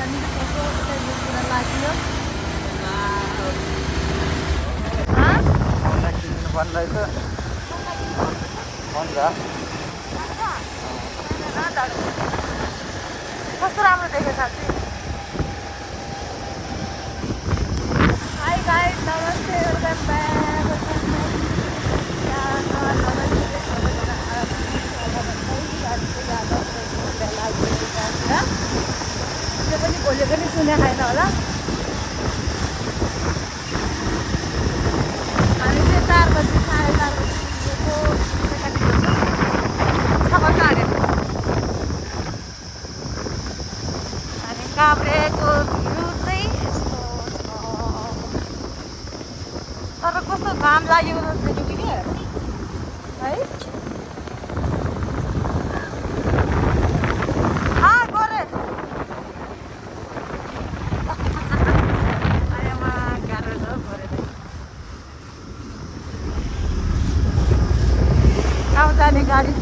हामीले फोटो उठाइदिएर लाग्यो कस्तो राम्रो देख्यो साँच्चै हाई गाइस नमस्ते वेलकम ब्याक पनि भोलि पनि सुने खाएन होला हामी चाहिँ 4 बजी 4:30 बजी पुगेको खबर आयो अनि काभ्रेको भ्यू चाहिँ यस्तो छ तर कस्तो घाम लाग्यो कि है जाने गाडी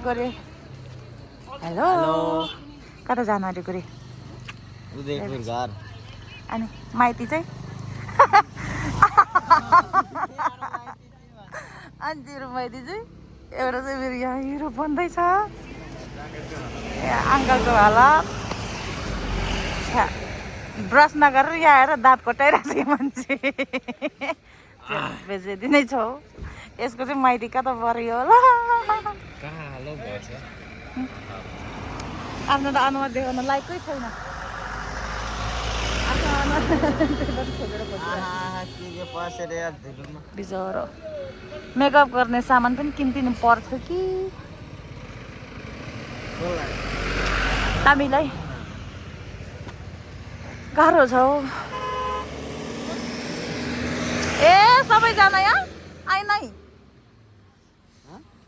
गरे हेलो कता जानु आँटेको रे उदयपुर घर अनि माइती चाहिँ अनि तिम्रो माइती चाहिँ एउटा चाहिँ मेरो यहाँ हिरो बन्दैछ अङ्कलको हालत ब्रस नगरेर यहाँ आएर दाँत कोटाइरहेको छ यो मान्छे बेचिदिनै छौ यसको चाहिँ माइती कता पऱ्यो होला आफ्नो त अनुहार देखाउन लायकै छैन आफ्नो अनुहार छोडेर बिचरो मेकअप गर्ने सामान पनि किनिदिनु पर्थ्यो कि हामीलाई गाह्रो छ हौ ए सबैजना यहाँ आइन है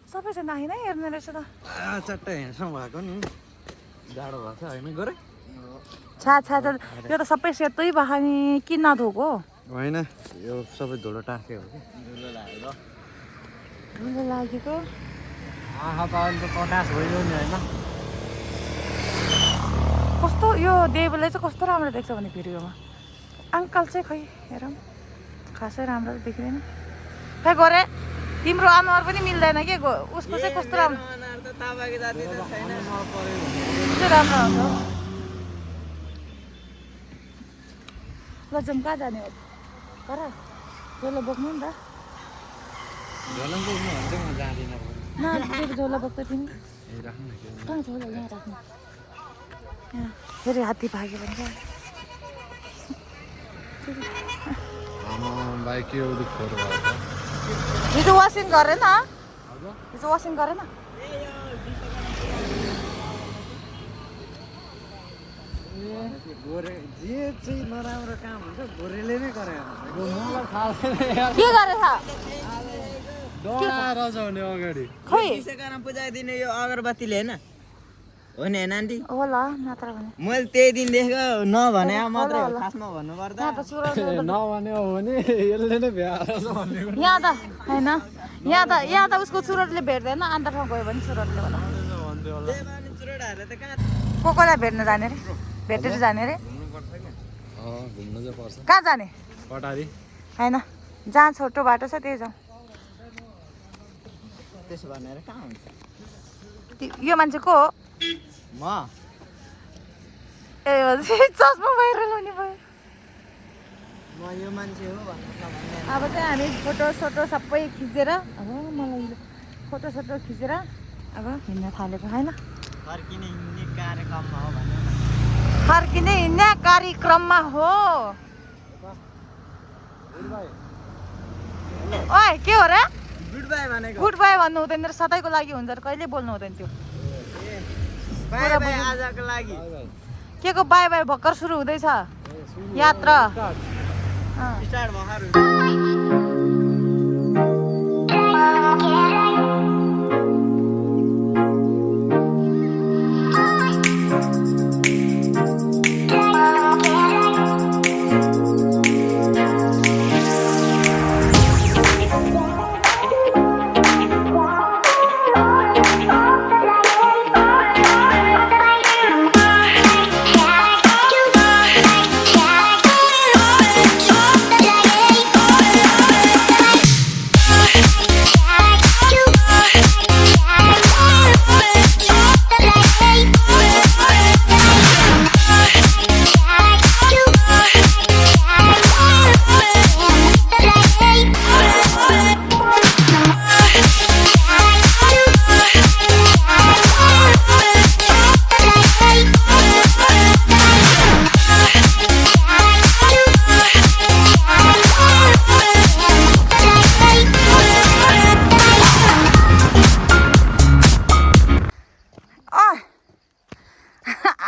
सबैजना आइन है हेर्ने रहेछ त चट्टै हेर्छौँ भएको नि जाडो भएको छ होइन गरे छा छा छा यो त सबै सेतै भएको नि किन नधोको होइन यो सबै धुलो टाँसेको हो कि धुलो लागेको आँखा त अहिले त प्रकाश भइयो नि होइन कस्तो यो देवले चाहिँ कस्तो राम्रो देख्छ भने भिडियोमा अङ्कल चाहिँ खै हेरौँ खासै राम्रो देखिँदैन खै गरे तिम्रो अनुहार पनि मिल्दैन के उसको चाहिँ कस्तो राम्रो राम्रो हुन्छ ल जाउँ कहाँ जाने हो तर झोलो बोक्नु नि त न त्यो झोलो बोक्छ तिमी कहाँ झोलो यहाँ राख्नु फेरि हात्ती भाग्यो भने हिजो वासिङ गरेन हिजो वासिङ गरेन जे चाहिँ नराम्रो काम हुन्छ गोरेले नै गरे के गरेछ अगाडि खै पुजाइदिने यो अगरबत्तीले होइन हो नि आन्टी होला नत्र भने मैले त्यही दिन देखेको नभने मात्रै हो खासमा भन्नु पर्दा यहाँ त सुरज नभने हो भने यसले नै भ्या यहाँ त होइन यहाँ त उसको सुरटले भेट्दैन अन्त ठाउँ गयो भने सुरटले होला को कोलाई भेट्न जाने रे भेटेर जाने रे घुम्नु चाहिँ पर्छ कहाँ जाने कटारी होइन जहाँ छोटो बाटो छ त्यही जाउँ त्यसो भनेर कहाँ हुन्छ यो मान्छे को हो म ए चस्मा बाहिर लाउने भयो म यो मान्छे हो भन्नु अब चाहिँ हामी फोटो सोटो सबै खिचेर अब मलाई फोटो सोटो खिचेर अब हिँड्न थालेको होइन फर्किने हिँड्ने कार्यक्रममा हो भन्नु फर्किने हिँड्ने कार्यक्रममा हो ओए के हो र गुड बाई भनेको गुड बाई भन्नु हुँदैन र सधैँको लागि हुन्छ र कहिले बोल्नु हुँदैन त्यो बाई बाई आजको लागि के को बाई बाई भर्खर सुरु हुँदैछ यात्रा स्टार्ट भर्खर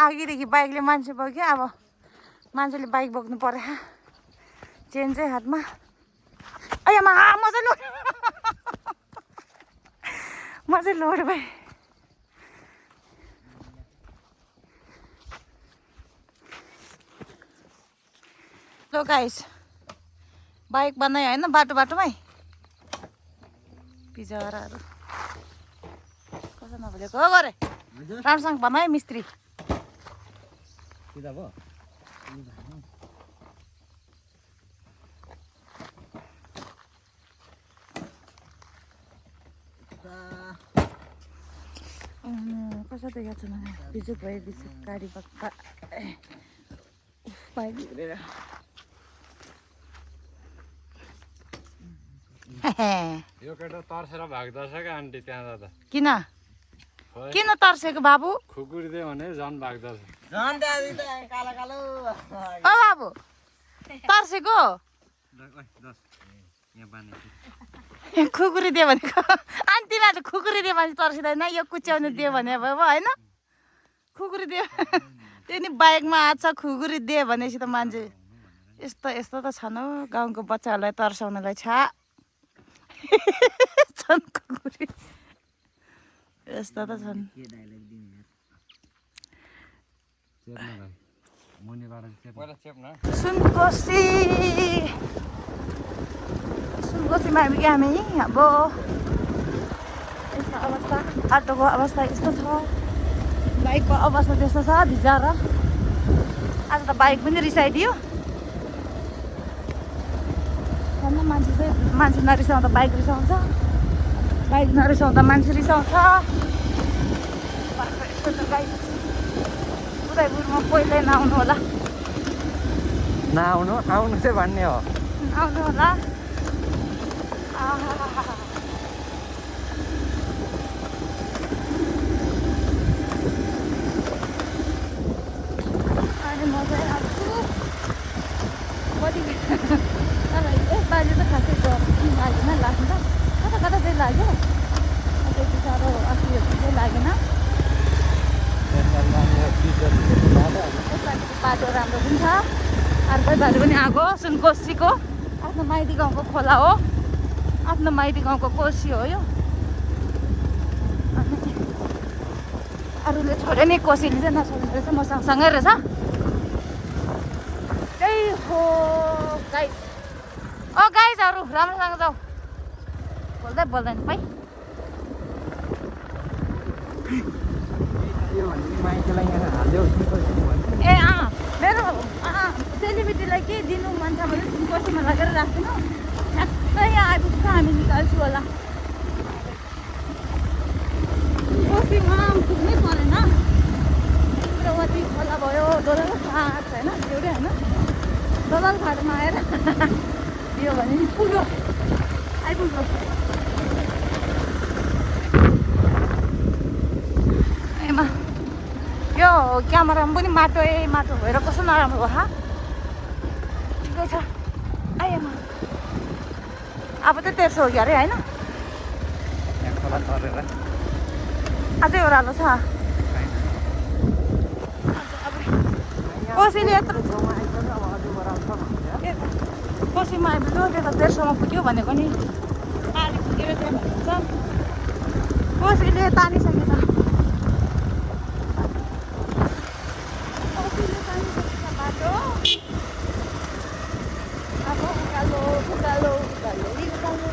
अघिदेखि बाइकले मान्छे बोक्यो अब मान्छेले बाइक बोक्नु पर्यो चेन चाहिँ हातमा अयमा म चाहिँ लोड भएँ लो गाइस बाइक बनायो होइन बाटो बाटोमै बिचराहरू कसो नभुलेको हो गरे राम्रोसँग बनायो मिस्त्री सिधा भयो कसो देखाएको छ मलाई बिजुक भयो बिजुक गाडी पक्का बाइक लिएर यो केटा तर्सेर भाग्दछ क्या आन्टी त्यहाँ जाँदा किन किन तर्सेको बाबु खुकुरिदियो भने झन् भाग्दछ झन् दाजु त कालो कालो ओ बाबु तर्सेको खुकुरी दियो भनेको आन्टीमा त खुकुरी दियो भने तर्सिँदैन यो कुच्याउनु दियो भने भयो होइन खुकुरी दियो त्यो नि बाइकमा आछ खुकुरी दियो भनेपछि त मान्छे यस्तो यस्तो त छन् हौ गाउँको बच्चाहरूलाई तर्साउनलाई छा छन् खुकुरी यस्तो त छन् सुनकोसी सुनकोसीमा आइपुग्यो हामी अब यस्तो अवस्था बाटोको अवस्था यस्तो छ बाइकको अवस्था त्यस्तो छ भिजाएर आज त बाइक पनि रिसाइदियो मान्छे चाहिँ मान्छे नरिसाउँदा बाइक रिसाउँछ बाइक नरिसाउँदा मान्छे रिसाउँछ यस्तो छ गाई उदयपुरमा पहिल्यै नआउनु होला नआउनु आउनु चाहिँ भन्ने हो आउनु होला अनि म चाहिँ आउँछु कति यसपालि त खासै लागेन लाग्नु त कता कता चाहिँ लाग्यो त्यति साह्रो अस्तिहरू चाहिँ लागेन यसपालि बाटो राम्रो पनि छ अर्कै बाटो पनि आएको सुनकोसीको आफ्नो माइती गाउँको खोला हो आफ्नो माइती गाउँको कोसी हो यो अनि अरूले छोड्यो नि कोसीले चाहिँ नछोड्ने रहेछ म सँगसँगै रहेछ त्यही हो गाइस ओ गाइसहरू राम्रोसँग जाऊ बोल्दै बोल्दैन भाइ ए मेरो चेलीबेटीलाई के दिनु मन छ भने सुनकोसीमा लगेर राख्दिनु ठ्याक्कै यहाँ आइपुग्छ हामी निकाल्छु होला कोसीमा पुग्नै परेन इन्द्रवती खोला भयो दोलल घाट होइन एउटै होइन दोलल घाटमा आएर दियो भने नि पुग्यो आइपुग्यो एमा यो क्यामेरामा पनि माटो माटो भएर कस्तो नराम्रो हो ठिकै छ आएमा अब त तेर्सो हो कि अरे होइन अझै ओह्रालो छ कोसीले यत्रो कोसीमा आइपुग्यो त्यो त तेर्सोमा पुग्यो भनेको नि पारी पुगेर त्यहाँ भन्छ कोसीले तानिसकेछ बाटो अब उकालो उकालो उकालो उकालो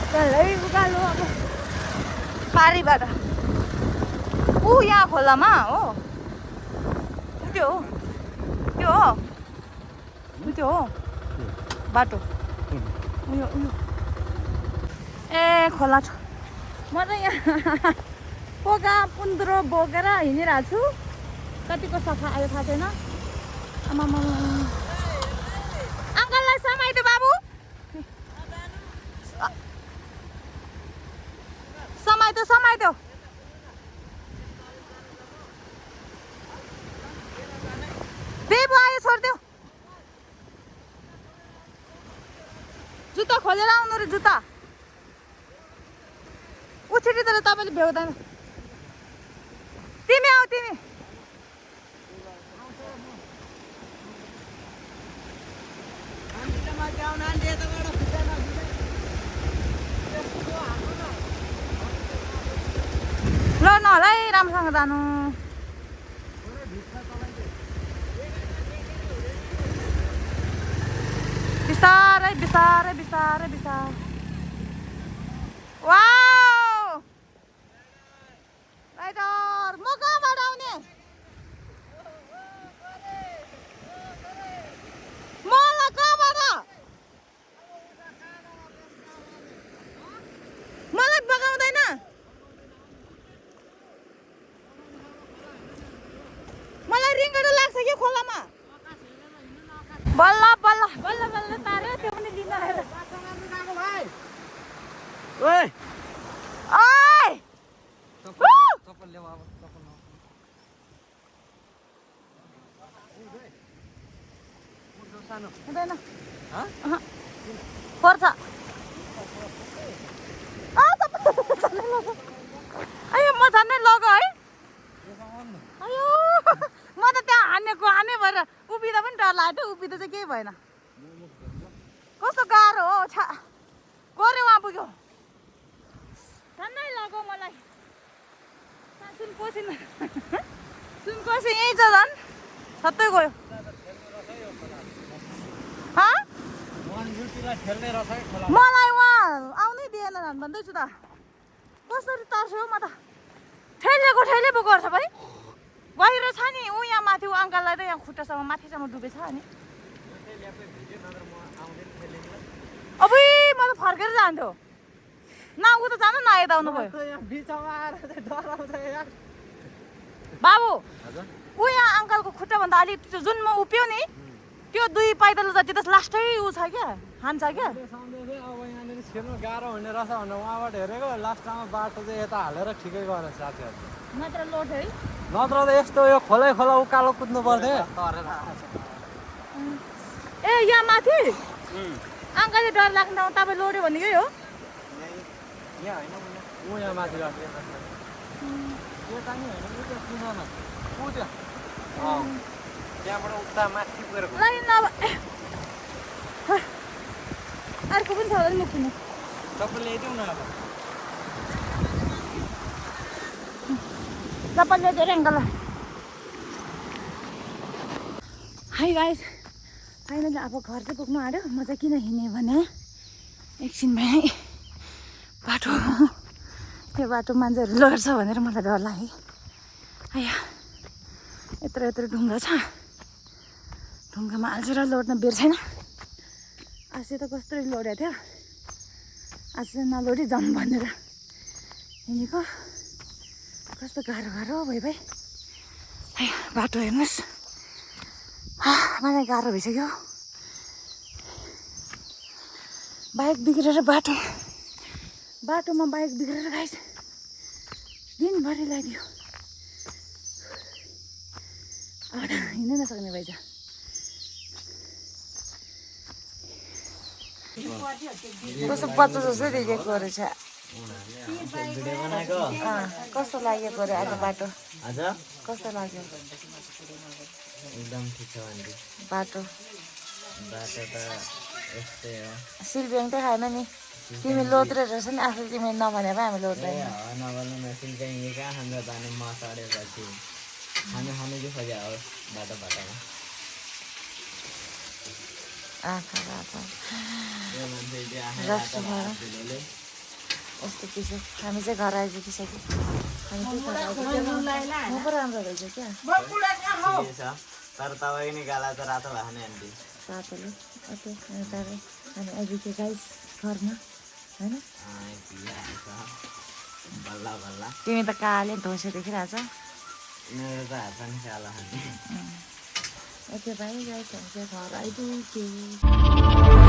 उकालै उकालो अब पारीबाट ऊ यहाँ खोलामा हो त्यो हो त्यो हो त्यो हो बाटो उयो उयो ए खोला छ म त यहाँ पोका पुन्द्रो बोकेर हिँडिरहेको छु कतिको सफा आयो थाहा छैन आमामा अङ्कललाई समाइदियो बाबु समाइदियो समाइदियो बेबु आयो छोडिदेऊ जुत्ता खोलेर आउनु रे जुत्ता उछिटी तर तपाईँले भ्याउँदैन तिमी आऊ तिमी ल न होला है राम्रोसँग जानु बिस्तारै बिस्तारै बिस्तारै बिस्तारै वाउ राइडर म कहाँबाट आउने मलाई कहाँबाट मलाई बगाउँदैन खोलामा बल्ल बल्ल बल्ल बल्ल तार्यो त्यो पनि लिन आएर ओइ ओइ चप्पल ल्याऊ अब चप्पल सानो हुँदैन हँ पर्छ अयो म झन्नै लग है अयो म त त्यहाँ हाने भएर उभिँदा पनि डर लाग्यो त्यो उभिँदा चाहिँ केही भएन कस्तो गाह्रो हो छा गऱ्यो उहाँ पुग्यो झन्नै लग मलाई सुनकोसी यहीँ छ झन् सबै गयो मलाई उहाँ आउनै दिएन झन् भन्दैछु त कसरी तर्स्यो म त ठेले पो गर्छ भाइ गहिरो छ नि ऊ यहाँ माथि ऊ अङ्कललाई त यहाँ खुट्टासम्म माथिसम्म डुबेछ अनि अब म त फर्केर जान्थ्यो न ऊ त जानु न यता आउनु भयो बाबु ऊ यहाँ अङ्कलको खुट्टाभन्दा अलिक जुन म उभियो नि त्यो 2 पाइदल जति त लास्टै ऊ छ क्या हान्छ क्या अब यहाँनिर छिर्नु गाह्रो हुने रहेछ भनेर उहाँबाट हेरेको लास्टमा बाटो चाहिँ यता हालेर ठिकै गरेर साथीहरू मात्र लोड है नत्र त यस्तो यो खोलै खोला उकालो कुद्नु पर्थ्यो ए यहाँ माथि अङ्कलले डर लाग्नु तपाईँ लोड्यो भने यही हो यहाँ होइन ऊ यहाँ माथि राख्छ त्यहाँबाट उता माथि गएर ल नभए अर्को पनि छ होला नि म किन्नु चप्पल ल्याइदेऊ न अब चप्पल ल्याइदियो अरे अङ्कल हाई गाइस फाइनली अब घर चाहिँ पुग्नु आँट्यो म चाहिँ किन हिँडेँ भने एकछिनमै बाटो त्यो बाटो मान्छेहरू लड्छ भनेर मलाई डर लाग्यो आया यत्रो ढुङ्गा छ ढुङ्गामा हाल्छेर लोड्न बेर छैन आज त कस्तो लोडेको थियो आज चाहिँ नलोडी जाउँ भनेर हिँडेको कस्तो गाह्रो भयो भाइ बाटो हेर्नुहोस् मलाई गाह्रो भइसक्यो बाइक बिग्रेर बाटोमा बाइक बिग्रेर गाइस दिनभरि लगाइदियो अब त हिँड्नै नसक्ने भएछ कस्तो बच्चा जस्तै देखेको रहेछ कस्तो लागेको अरे आज बाटो आज कस्तो लाग्यो एकदम ठिक छ आन्टी बाटो त यस्तै हो सिलब्याङ त खाएन नि तिमी लोद्रे रहेछ नि आफू तिमी नभने भए हामी लोड्दैन नगर्नु न सिलब्याङ कहाँ खान्छ जाने म सडेपछि खानु कि खोज्या हो बाटोमा आँखा त्यो मान्छे रक्सी खाएर यस्तो पिसो हामी चाहिँ घर आइपुगिसक्यो हामी चाहिँ म पो राम्रो रहेछ क्या तर तपाईँको नि गाला त रातो भएको नि आन्टी सातोले ओके हामी आइपुग्यो गाइस घरमा होइन बल्ल बल्ल तिमी त काले धोसे देखिरहेछ मेरो त हात पनि कालो खाने ओके भाइ गाइस हामी चाहिँ घर आइपुग्यो